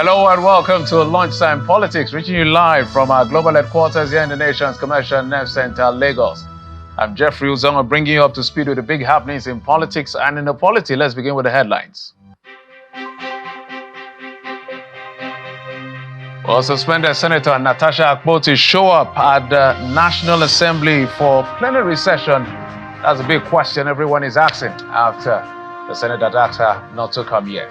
Hello and welcome to Lunchtime Politics, reaching you live from our global headquarters here in the nation's commercial nerve center, Lagos. I'm Jeffrey Uzonga, bringing you up to speed with the big happenings in politics and in the polity. Let's begin with the headlines. Well, suspended Senator Natasha Akpoti show up at the National Assembly for plenary session. That's a big question everyone is asking after the Senate had asked her not to come yet.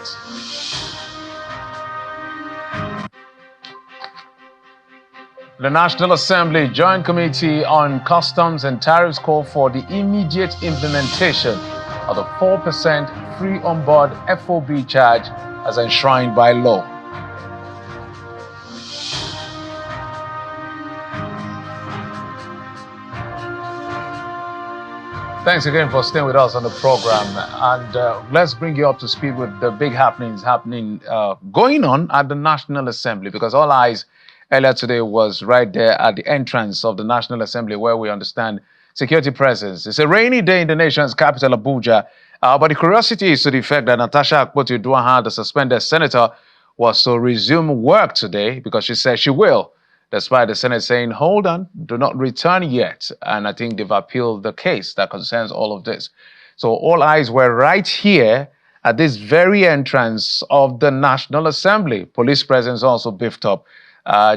The National Assembly Joint Committee on Customs and Tariffs called for the immediate implementation of the 4% free on-board FOB charge as enshrined by law. Thanks again for staying with us on the program, and let's bring you up to speed with the big happenings going on at the National Assembly, because all eyes earlier today was right there at the entrance of the National Assembly, where we understand security presence. It's a rainy day in the nation's capital, Abuja, but the curiosity is to the effect that Natasha Akpoti-Uduaghan, the suspended senator, was to resume work today because she said she will, despite the Senate saying, hold on, do not return yet. And I think they've appealed the case that concerns all of this. So all eyes were right here at this very entrance of the National Assembly. Police presence also beefed up,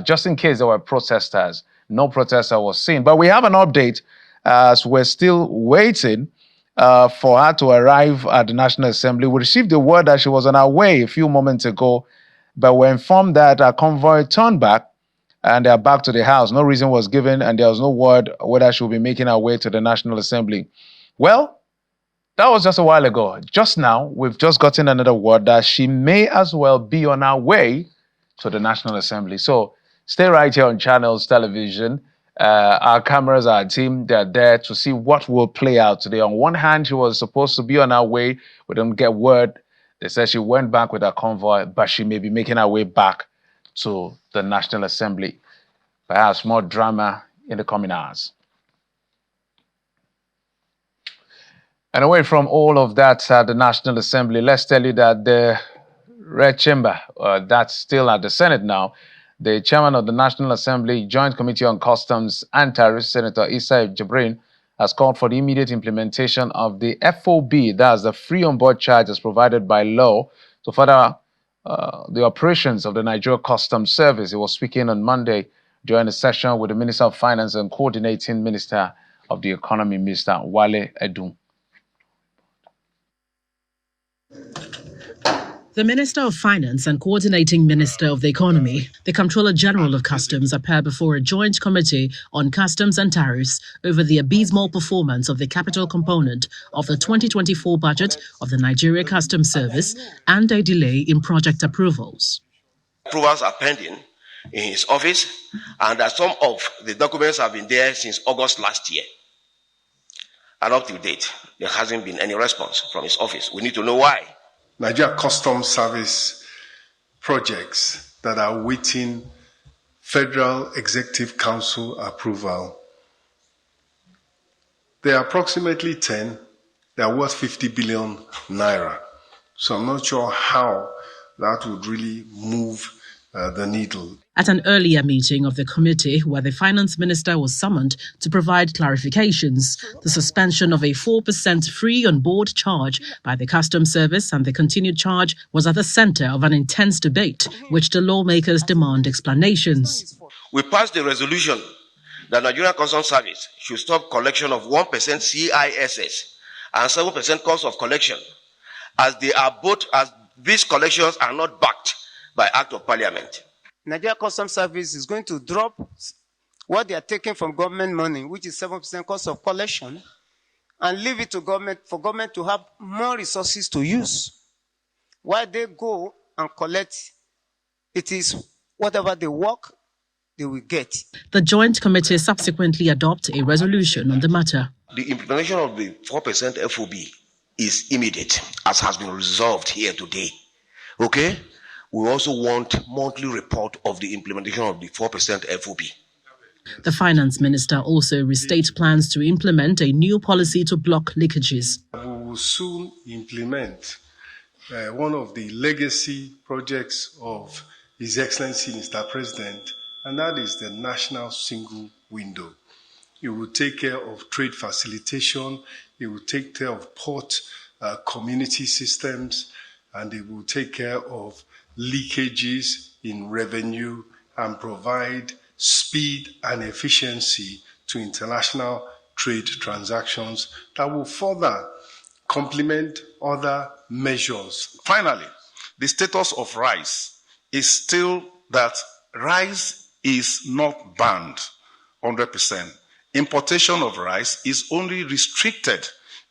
just in case there were protesters. No protester was seen. But we have an update as we're still waiting for her to arrive at the National Assembly. We received the word that she was on her way a few moments ago, but we're informed that her convoy turned back and they're back to the house. No reason was given, and there was no word whether she will be making her way to the National Assembly. Well, that was just a while ago. Just now, we've just gotten another word that she may as well be on her way to the National Assembly. So stay right here on Channels Television. Our cameras, our team, they're there to see what will play out today. On one hand, she was supposed to be on her way. We don't get word. They said she went back with her convoy, but she may be making her way back to the National Assembly. Perhaps more drama in the coming hours. And away from all of that at the National Assembly, let's tell you that the Red Chamber, that's still at the Senate now, the chairman of the National Assembly Joint Committee on Customs and Tariffs, Senator Issa Jibrin, has called for the immediate implementation of the FOB, that's the free on-board charge as provided by law, to further the operations of the Nigeria Customs Service. He was speaking on Monday during a session with the Minister of Finance and Coordinating Minister of the Economy, Mr. Wale Edun. The Minister of Finance and Coordinating Minister of the Economy, the Comptroller General of Customs, appeared before a joint committee on customs and tariffs over the abysmal performance of the capital component of the 2024 budget of the Nigeria Customs Service and a delay in project approvals. Approvals are pending in his office, and that some of the documents have been there since August last year. And up to date, there hasn't been any response from his office. We need to know why. Nigeria Customs Service projects that are waiting Federal Executive Council approval. There are approximately 10. They are worth 50 billion naira. So I'm not sure how that would really move the needle. At an earlier meeting of the committee, where the finance minister was summoned to provide clarifications, the suspension of a 4% free on-board charge by the Customs Service and the continued charge was at the center of an intense debate, which the lawmakers demand explanations. We passed the resolution that Nigeria Customs Service should stop collection of 1% CISS and 7% cost of collection, as these collections are not backed by Act of Parliament. Nigeria Customs Service is going to drop what they are taking from government money, which is 7% cost of collection, and leave it to government for government to have more resources to use. While they go and collect, it is whatever they work, they will get. The Joint Committee subsequently adopted a resolution on the matter. The implementation of the 4% FOB is immediate, as has been resolved here today. Okay? We also want monthly report of the implementation of the 4% FOB. The finance minister also restates plans to implement a new policy to block leakages. We will soon implement one of the legacy projects of His Excellency Mr. President, and that is the National Single Window. It will take care of trade facilitation, it will take care of port community systems, and it will take care of leakages in revenue and provide speed and efficiency to international trade transactions that will further complement other measures. Finally, the status of rice is still that rice is not banned 100%. Importation of rice is only restricted.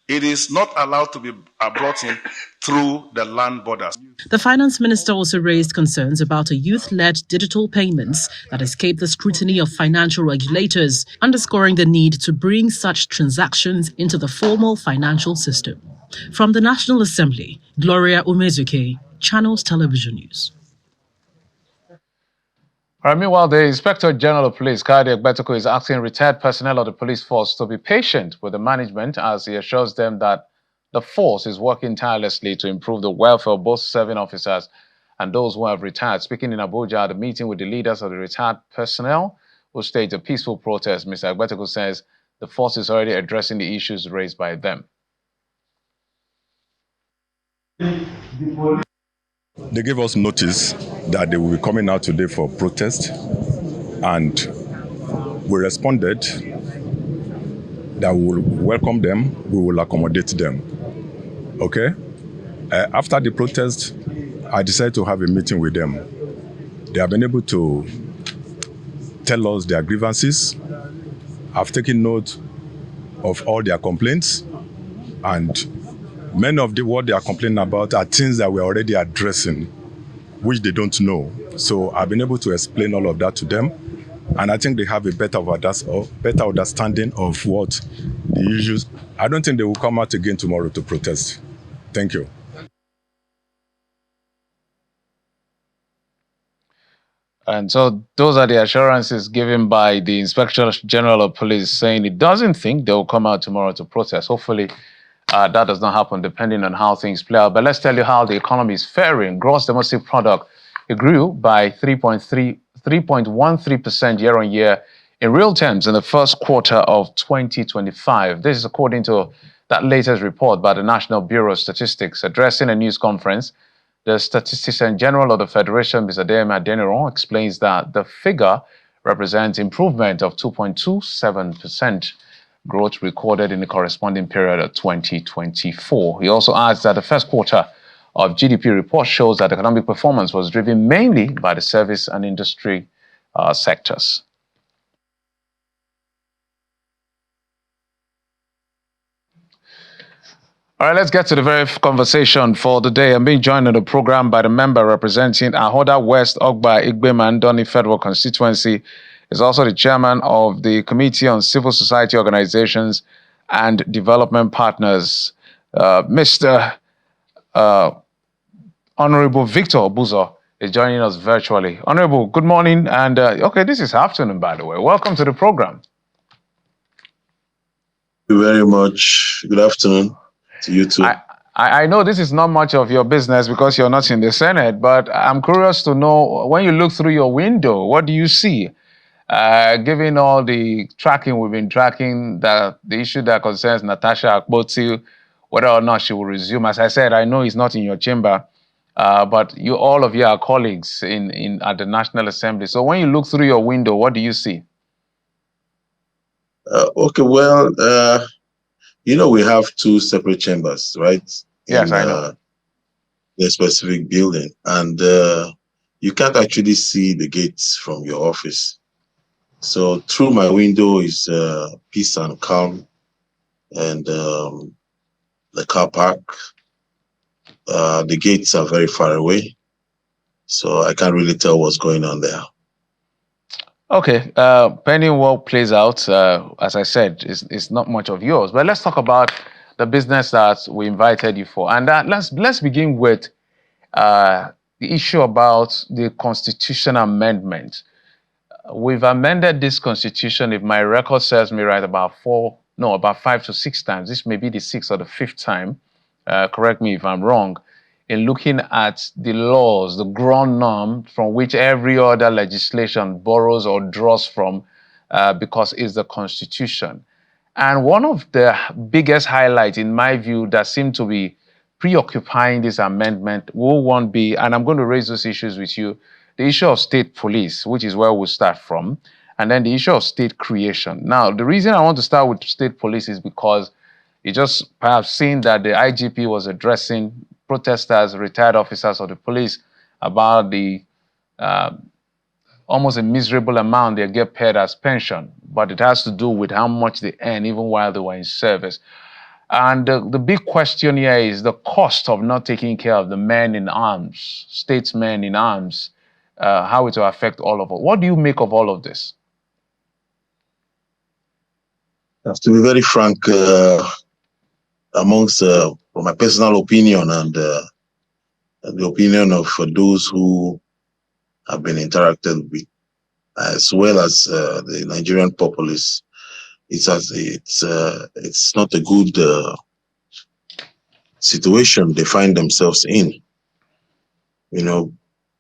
It is not allowed to be brought in through the land borders. The finance minister also raised concerns about a youth-led digital payments that escaped the scrutiny of financial regulators, underscoring the need to bring such transactions into the formal financial system. From the National Assembly, Gloria Umezuke, Channels Television News. All right, meanwhile, the Inspector General of Police, Kayode Egbetoko, is asking retired personnel of the police force to be patient with the management as he assures them that the force is working tirelessly to improve the welfare of both serving officers and those who have retired. Speaking in Abuja at a meeting with the leaders of the retired personnel who staged a peaceful protest, Mr. Egbetoko says the force is already addressing the issues raised by them. They gave us notice that they will be coming out today for protest, and we responded that we will welcome them, we will accommodate them. Okay? After the protest, I decided to have a meeting with them. They have been able to tell us their grievances. I've taken note of all their complaints, and many of what they are complaining about are things that we're already addressing, which they don't know. So I've been able to explain all of that to them, and I think they have a better understanding of what the issues. I don't think they will come out again tomorrow to protest. Thank you. And so those are the assurances given by the Inspector General of Police, saying he doesn't think they will come out tomorrow to protest. Hopefully, that does not happen depending on how things play out. But let's tell you how the economy is faring. Gross domestic product, it grew by 3.13% year on year in real terms in the first quarter of 2025. This is according to that latest report by the National Bureau of Statistics. Addressing a news conference, the Statistician General of the Federation, Mr. Adeyemi Adeniran, explains that the figure represents improvement of 2.27%. growth recorded in the corresponding period of 2024. He also adds that the first quarter of GDP report shows that economic performance was driven mainly by the service and industry sectors. All right, let's get to the very conversation for the day. I'm being joined on the program by the member representing Ahoda West, Ogba, Igbeman, Doni Federal Constituency. Is also the chairman of the Committee on Civil Society Organizations and Development Partners, Mr. Honorable Victor Obuzo is joining us virtually. Honorable, good morning. And okay, this is afternoon, by the way. Welcome to the program. Thank you very much. Good afternoon to you too. I know this is not much of your business because you're not in the Senate, but I'm curious to know, when you look through your window, what do you see? Given all the tracking we've been tracking, the issue that concerns Natasha Akpoti, whether or not she will resume. As I said, I know it's not in your chamber, but all of you are colleagues at the National Assembly. So when you look through your window, what do you see? Okay, well, we have two separate chambers, right? Yes, I know. The specific building, and you can't actually see the gates from your office. So through my window is peace and calm, and the car park. The gates are very far away, so I can't really tell what's going on there. Okay, pending what plays out, as I said, it's not much of yours. But let's talk about the business that we invited you for. And let's begin with the issue about the constitutional amendment. We've amended this constitution, if my record serves me right, about 5 to 6 times. This may be the 6th or the 5th time. Correct me if I'm wrong. in looking at the laws, the ground norm from which every other legislation borrows or draws from because it's the Constitution. And one of the biggest highlights, in my view, that seem to be preoccupying this amendment will one be, and I'm going to raise those issues with you, the issue of state police, which is where we'll start from, and then the issue of state creation. Now, the reason I want to start with state police is because you just perhaps seen that the IGP was addressing protesters, retired officers of the police about the almost a miserable amount they get paid as pension, but it has to do with how much they earn even while they were in service. And the big question here is the cost of not taking care of the men in arms, statesmen in arms, how it will affect all of us. What do you make of all of this? To be very frank, amongst from my personal opinion and the opinion of those who have been interacted with, as well as the Nigerian populace, it's not a good situation they find themselves in. You know,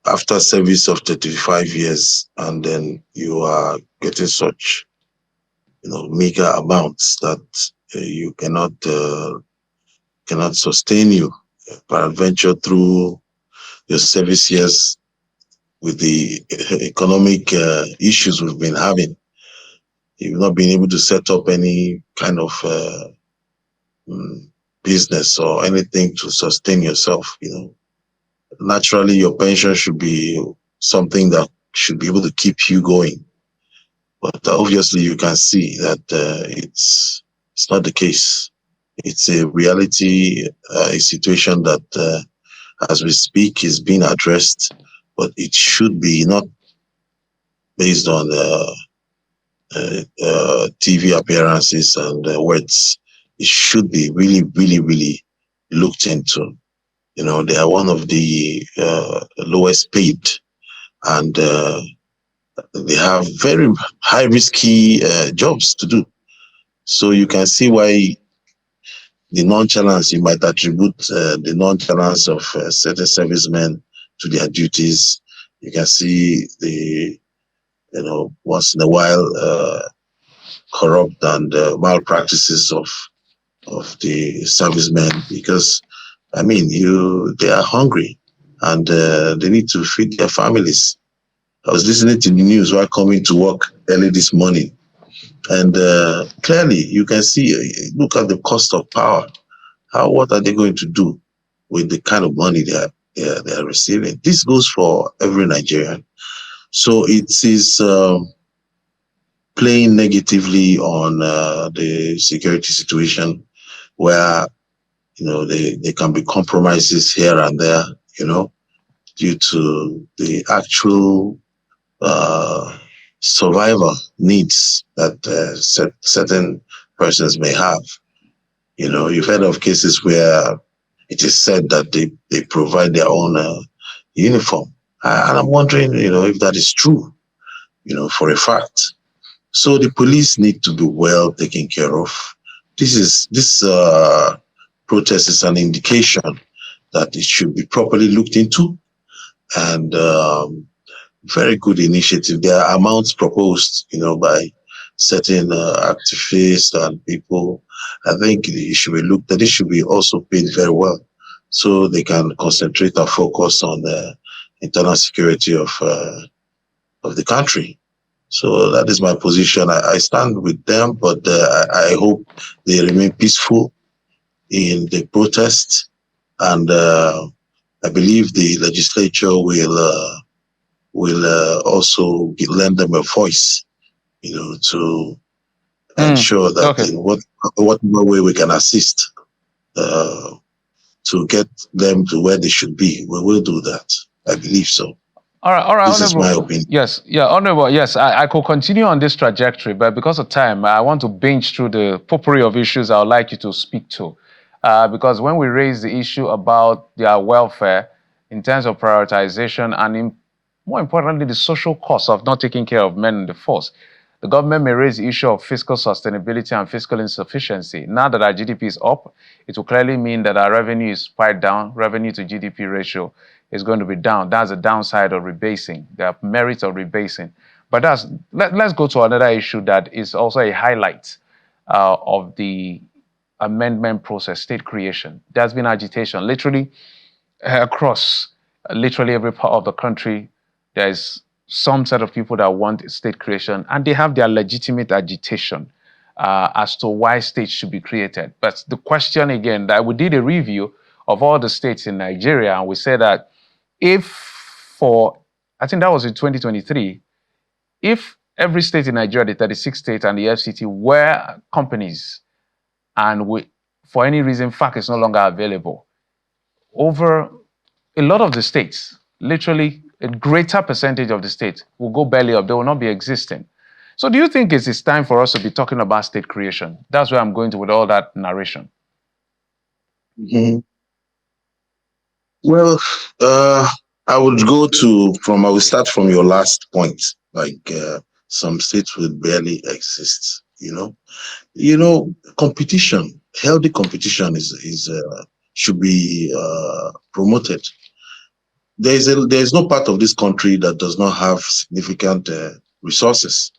after service of 35 years, and then you are getting such, meager amounts that you cannot sustain you, peradventure through your service years with the economic issues we've been having. You've not been able to set up any kind of business or anything to sustain yourself. Naturally, your pension should be something that should be able to keep you going. But obviously, you can see that it's not the case. It's a reality, a situation that, as we speak, is being addressed, but it should be not based on TV appearances and words. It should be really, really, really looked into. They are one of the lowest paid, and they have very high risky jobs to do. So you can see why the nonchalance, you might attribute the nonchalance of certain servicemen to their duties. You can see the, once in a while, corrupt and malpractices of the servicemen, because, they are hungry and they need to feed their families. I was listening to the news while coming to work early this morning, and clearly you can see, look at the cost of power. What are they going to do with the kind of money they are receiving? This goes for every Nigerian. So it is playing negatively on the security situation, where there can be compromises here and there, due to the actual survival needs that certain persons may have. You've heard of cases where it is said that they provide their own uniform. And I'm wondering, if that is true, for a fact. So the police need to be well taken care of. This protest is an indication that it should be properly looked into, and very good initiative. There are amounts proposed, by certain activists and people. I think it should be looked at. It should be also paid very well, so they can concentrate and focus on the internal security of the country. So that is my position. I stand with them, but I hope they remain peaceful in the protest, and I believe the legislature will also lend them a voice, to ensure that in whatever way we can assist to get them to where they should be. We will do that. I believe so. All right, this is my opinion. Yes, Honorable, yes, I could continue on this trajectory, but because of time, I want to binge through the potpourri of issues I would like you to speak to. Because when we raise the issue about their welfare in terms of prioritization and more importantly, the social cost of not taking care of men in the force, The government may raise the issue of fiscal sustainability and fiscal insufficiency. Now that our GDP is up, it will clearly mean that our revenue is quite down. Revenue to GDP ratio is going to be down. That's a downside of rebasing. There are merits of rebasing. But let's go to another issue that is also a highlight of the amendment process, state creation. There's been agitation literally across literally every part of the country. There's some set of people that want state creation, and they have their legitimate agitation as to why states should be created. But the question again, that we did a review of all the states in Nigeria, and we said that I think that was in 2023, if every state in Nigeria, the 36 states and the FCT were companies, and for any reason, FAC is no longer available, over a lot of the states, literally a greater percentage of the states will go belly up. They will not be existing. So do you think it's time for us to be talking about state creation? That's where I'm going to with all that narration. Mm-hmm. Well, I will start from your last point. Like some states will barely exist. Competition, healthy competition should be promoted. There's no part of this country that does not have significant resources.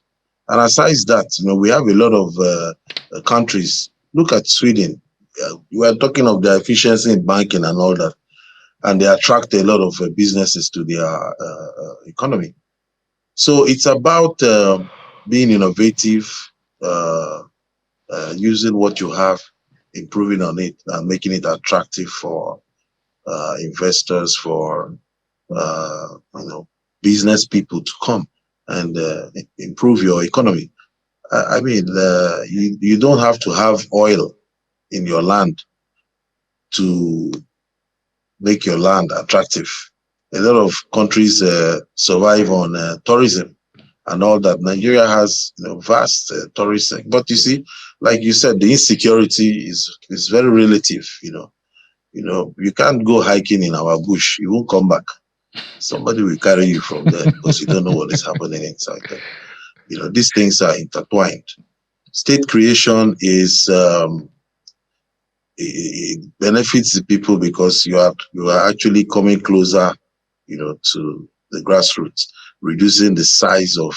And aside that, we have a lot of countries. Look at Sweden. We are talking of their efficiency in banking and all that, and they attract a lot of businesses to their economy. So it's about being innovative, using what you have, improving on it, and making it attractive for investors, for business people to come and improve your economy. You don't have to have oil in your land to make your land attractive. A lot of countries survive on tourism and all that. Nigeria has vast tourism, but you see, like you said, the insecurity is very relative. You can't go hiking in our bush; you won't come back. Somebody will carry you from there because you don't know what is happening inside there. These things are intertwined. State creation is it benefits the people because you are actually coming closer, to the grassroots, reducing the size of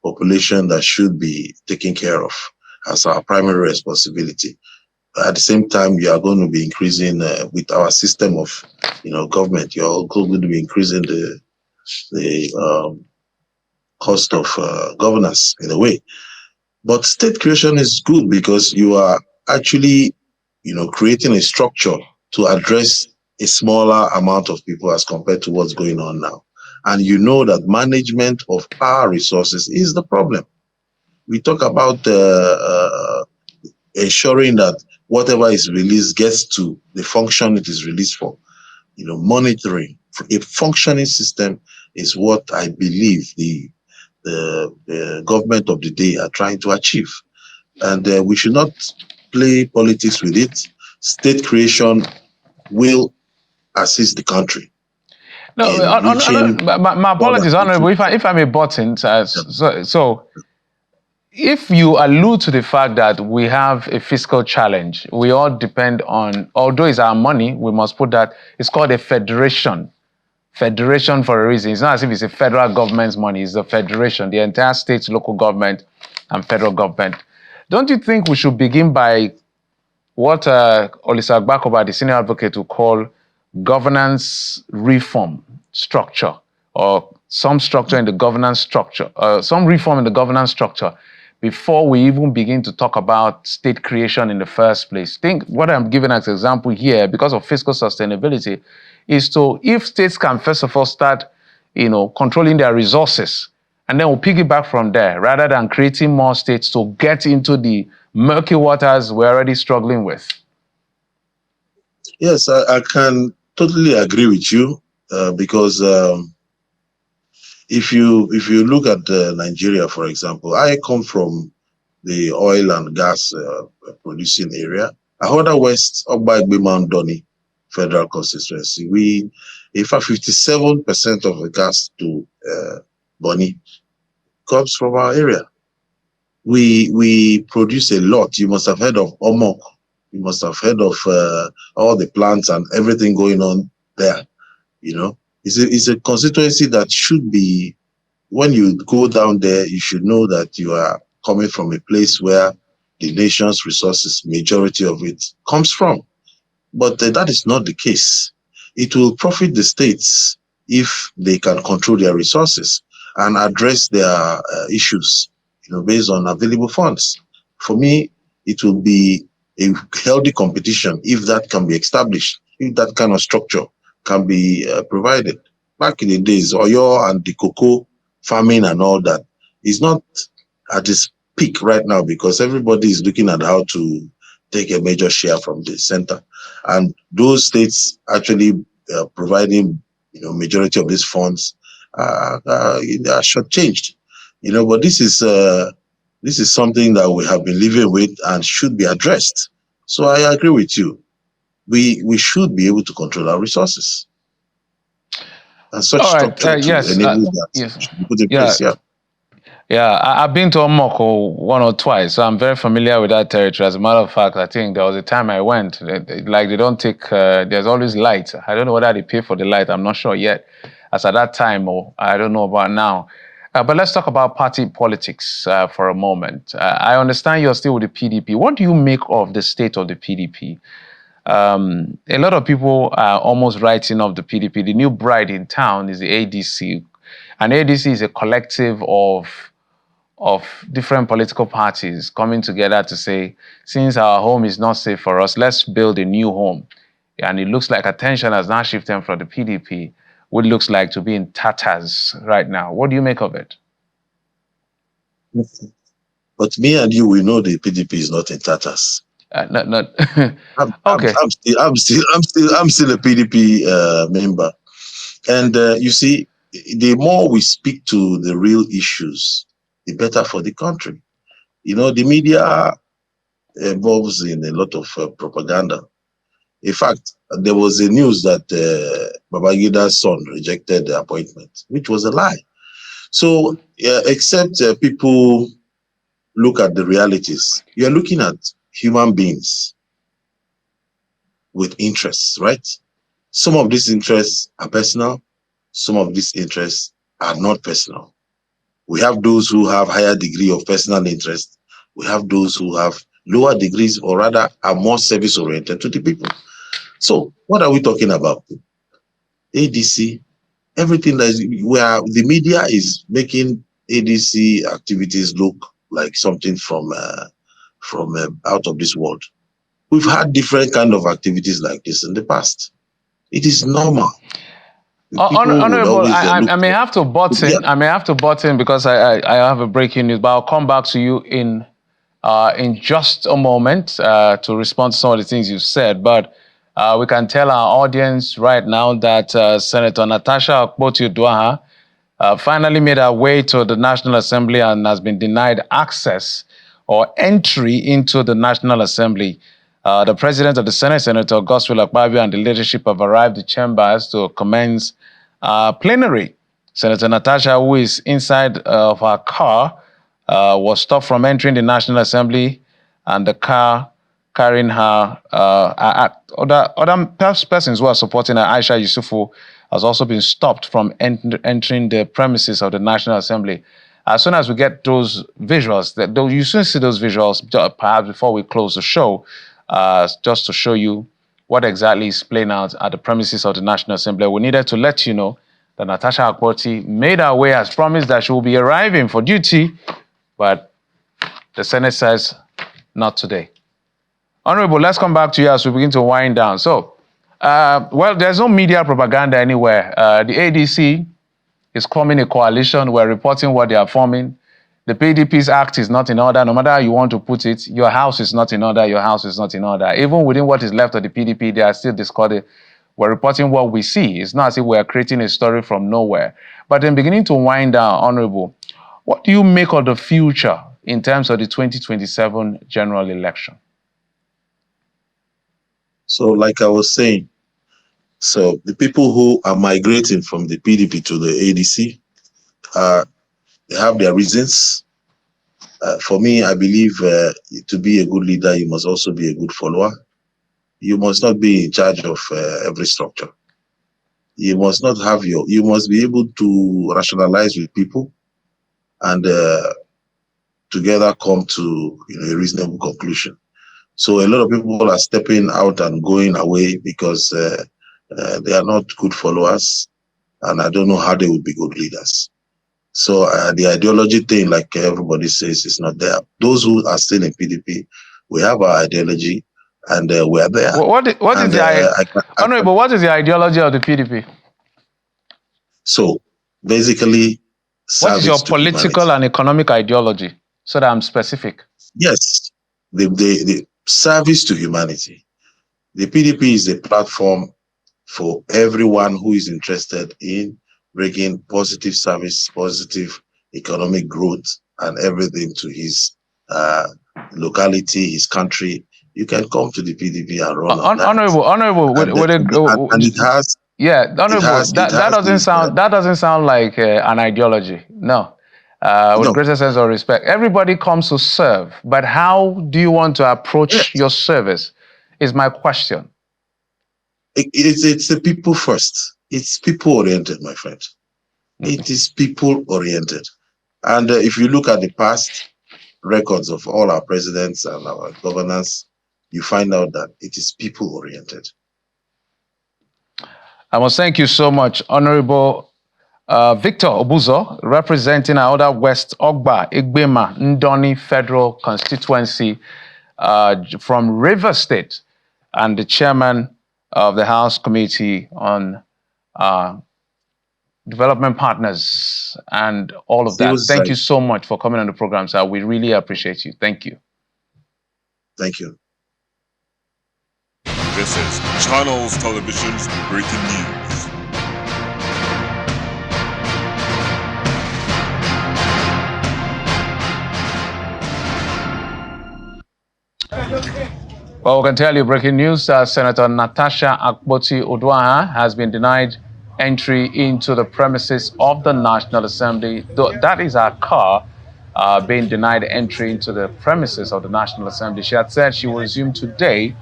population that should be taken care of as our primary responsibility. At the same time, you are going to be increasing with our system of, government. You're also going to be increasing the cost of governance in a way. But state creation is good because you are actually, creating a structure to address a smaller amount of people as compared to what's going on now. And you know that management of our resources is the problem. We talk about ensuring that whatever is released gets to the function it is released for. Monitoring. A functioning system is what I believe the government of the day are trying to achieve. And we should not play politics with it. State creation will assist the country. No, my apologies, Honorable, if I may butt in. So if you allude to the fact that we have a fiscal challenge, we all depend on, although it's our money, we must put that, it's called a federation. Federation for a reason. It's not as if it's a federal government's money, it's a federation, the entire state, local government, and federal government. Don't you think we should begin by what Olisa Agbakoba, the senior advocate, will call governance reform structure, or some structure in the governance structure, some reform in the governance structure, before we even begin to talk about state creation in the first place? Think what I'm giving as an example here, because of fiscal sustainability, is to, if states can first of all start, controlling their resources, and then we'll piggyback from there, rather than creating more states to get into the murky waters we're already struggling with. Yes, I can totally agree with you because if you look at Nigeria, for example, I come from the oil and gas producing area. Ahoda West, Ogba Mount Doni Federal Constituency, in fact, 57% of the gas to Boni comes from our area. We produce a lot. You must have heard of Omok. You must have heard of all the plants and everything going on there. You know, it's a constituency that should be, when you go down there, you should know that you are coming from a place where the nation's resources, majority of it, comes from. But that is not the case. It will profit the states if they can control their resources and address their issues, based on available funds. For me, it will be a healthy competition if that can be established, if that kind of structure can be provided. Back in the days, Oyo and the cocoa farming and all that is not at its peak right now because everybody is looking at how to take a major share from the center. And those states actually providing, majority of these funds are shortchanged. But this is something that we have been living with and should be addressed. So I agree with you. We should be able to control our resources. And such All right. structure to enable that yes. should be put in place. Yeah. Yeah, I've been to Omoko one or twice, so I'm very familiar with that territory. As a matter of fact, I think there was a time I went, like they don't take, there's always light. I don't know whether they pay for the light, I'm not sure yet, as at that time, or I don't know about now. But let's talk about party politics for a moment. I understand you're still with the PDP. What do you make of the state of the PDP? A lot of people are almost writing off the PDP. The new bride in town is the ADC. And ADC is a collective of different political parties coming together to say, since our home is not safe for us, let's build a new home. And it looks like attention has now shifted from the PDP, which looks like to be in tatters right now. What do you make of it? But me and you, we know the PDP is not in tatters. Okay. I'm still a PDP member, and you see, the more we speak to the real issues, the better for the country. The media involves in a lot of propaganda. In fact, there was a news that Babangida's son rejected the appointment, which was a lie. So, except people look at the realities, you're looking at human beings with interests, right? Some of these interests are personal. Some of these interests are not personal. We have those who have higher degree of personal interest. We have those who have lower degrees, or rather are more service-oriented to the people. So what are we talking about? ADC, everything that is where the media is making ADC activities look like something from out of this world. We've had different kind of activities like this in the past. It is normal. Honorable, I may have to butt in. I may have to butt in because I have a breaking news, but I'll come back to you in just a moment to respond to some of the things you've said. But we can tell our audience right now that Senator Natasha Akpoti-Uduaghan finally made her way to the National Assembly and has been denied access or entry into the National Assembly. The President of the Senate, Senator Godswill Akpabio, and the leadership have arrived at the chambers to commence plenary. Senator Natasha, who is inside of her car, was stopped from entering the National Assembly, and the car carrying her, other persons who are supporting her, Aisha Yusufu, has also been stopped from entering the premises of the National Assembly. As soon as we get those visuals, you soon see those visuals, perhaps before we close the show, just to show you what exactly is playing out at the premises of the National Assembly. We needed to let you know that Natasha Akpoti made her way as promised that she will be arriving for duty, but the Senate says not today. Honorable, let's come back to you as we begin to wind down. So, well, there's no media propaganda anywhere. The ADC is forming a coalition. We're reporting what they are forming. The PDP's act is not in order. No matter how you want to put it, your house is not in order, your house is not in order. Even within what is left of the PDP, they are still discordant. We're reporting what we see. It's not as if we're creating a story from nowhere. But in beginning to wind down, Honorable, what do you make of the future in terms of the 2027 general election? So, like I was saying, so the people who are migrating from the PDP to the ADC are They have their reasons. For me, I believe to be a good leader, you must also be a good follower. You must not be in charge of every structure. You must not have you must be able to rationalize with people and together come to a reasonable conclusion. So a lot of people are stepping out and going away because they are not good followers, and I don't know how they will be good leaders. So the ideology thing, like everybody says, is not there. Those who are still in PDP, we have our ideology, and we are there. What is Honorable, what is the ideology of the PDP? So basically, what is your political humanity and economic ideology? So that I'm specific. Yes, the service to humanity. The PDP is a platform for everyone who is interested in bringing positive service, positive economic growth, and everything to his locality, his country. You can come to the PDP and run on that. Honorable, and it has. Yeah, honorable. That doesn't sound like an ideology. No. With greater sense of respect. Everybody comes to serve, but how do you want to approach your service is my question. It's the people first. It's people-oriented, my friend. It is people-oriented. And if you look at the past records of all our presidents and our governors, you find out that it is people-oriented. I must thank you so much, Honorable Victor Obuzo, representing our other West Ogba, Igbema, Ndoni Federal Constituency from River State, and the chairman of the House Committee on Development Partners and all of that. Thank you so much for coming on the program, sir. We really appreciate you. Thank you. Thank you. This is Channels Television's breaking news. Well, we can tell you breaking news. Senator Natasha Akpoti-Uduaghan has been denied entry into the premises of the National Assembly. That is her car being denied entry into the premises of the National Assembly. She had said she will resume today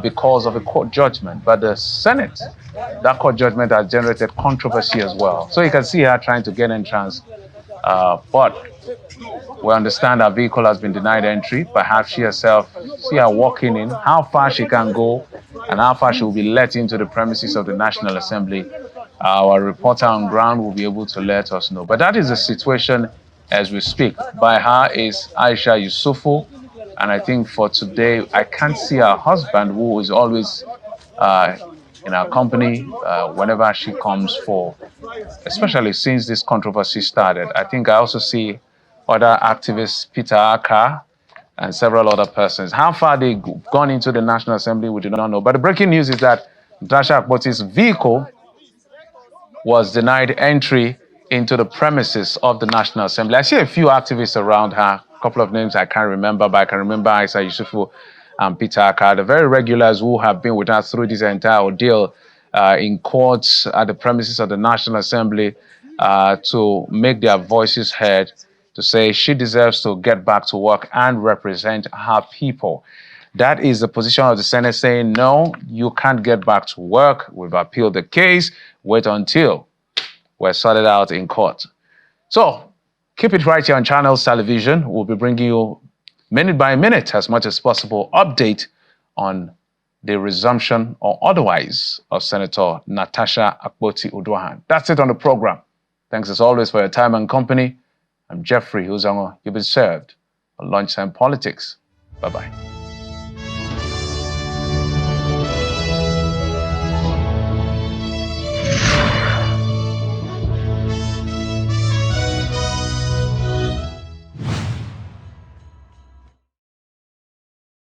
because of a court judgment. But the Senate, that court judgment has generated controversy as well. So you can see her trying to get entrance. But we understand her vehicle has been denied entry. Perhaps she herself, see her walking in, how far she can go and how far she will be let into the premises of the National Assembly. Our reporter on ground will be able to let us know. But that is the situation as we speak. By her is Aisha Yusufu. And I think for today, I can't see her husband, who is always in our company whenever she comes for, especially since this controversy started. I think I also see other activists, Peter Aka, and several other persons. How far they've gone into the National Assembly, we do not know. But the breaking news is that Natasha Akpoti's vehicle was denied entry into the premises of the National Assembly. I see a few activists around her, a couple of names I can't remember, but I can remember Isa Yusufu and Peter Aka, the very regulars who have been with us through this entire ordeal in courts at the premises of the National Assembly to make their voices heard, to say she deserves to get back to work and represent her people. That is the position of the Senate, saying, no, you can't get back to work. We've appealed the case. Wait until we're sorted out in court. So keep it right here on Channels Television. We'll be bringing you minute by minute, as much as possible, update on the resumption or otherwise of Senator Natasha Akpoti-Uduaghan. That's it on the program. Thanks as always for your time and company. I'm Jeffrey Uzango. You've been served on Lunchtime Politics. Bye-bye.